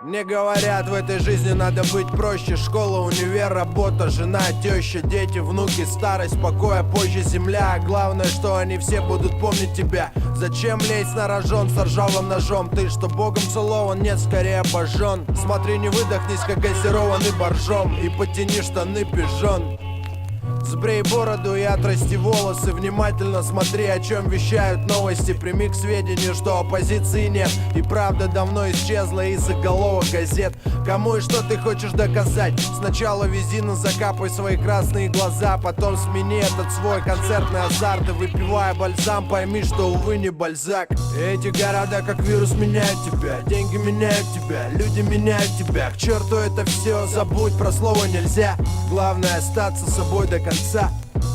Мне говорят, в этой жизни надо быть проще. Школа, универ, работа, жена, теща, дети, внуки, старость, покой, а позже земля. Главное, что они все будут помнить тебя. Зачем лезть на рожон с ржавым ножом? Ты что, богом целован? Нет, скорее обожжен. Смотри, не выдохнись, как газированный боржом, и потяни штаны, пижон. Сбрей бороду и отрасти волосы. Внимательно смотри, о чем вещают новости. Прими к сведению, что оппозиции нет, и правда давно исчезла из заголовок газет. Кому и что ты хочешь доказать? Сначала вези, но закапай свои красные глаза. Потом смени этот свой концертный азарт. И выпивая бальзам, пойми, что, увы, не Бальзак. Эти города как вирус меняют тебя. Деньги меняют тебя, люди меняют тебя. К черту это все, забудь, про слово нельзя. Главное остаться собой до конца.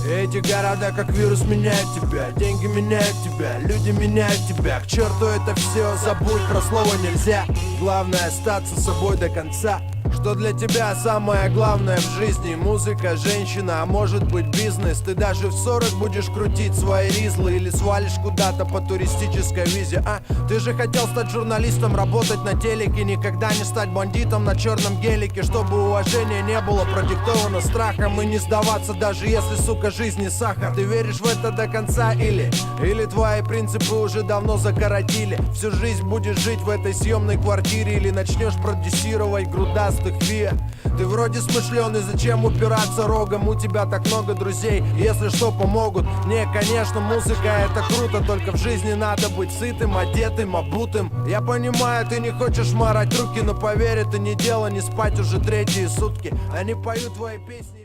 Эти города как вирус меняют тебя. Деньги меняют тебя, люди меняют тебя. К черту это все, забудь, про слово нельзя. Главное остаться собой до конца. Что для тебя самое главное в жизни? Музыка, женщина, а может быть бизнес. Ты даже в 40 будешь крутить свои ризлы или свалишь куда-то по туристической визе. Ты же хотел стать журналистом, работать на телеке, никогда не стать бандитом на черном гелике. Чтобы уважения не было продиктовано страхом, и не сдаваться, даже если, сука, жизнь не сахар. Ты веришь в это до конца или твои принципы уже давно закоротили? Всю жизнь будешь жить в этой съемной квартире или начнешь продюсировать грудастых виа? Ты вроде смышленый, зачем упираться рогом? У тебя так много друзей, если что, помогут. Не, конечно, музыка это круто, только в жизни надо быть сытым, одетым, обутым. Я понимаю, ты не хочешь марать руки, но поверь, это не дело не спать уже третьи сутки. Они поют твои песни.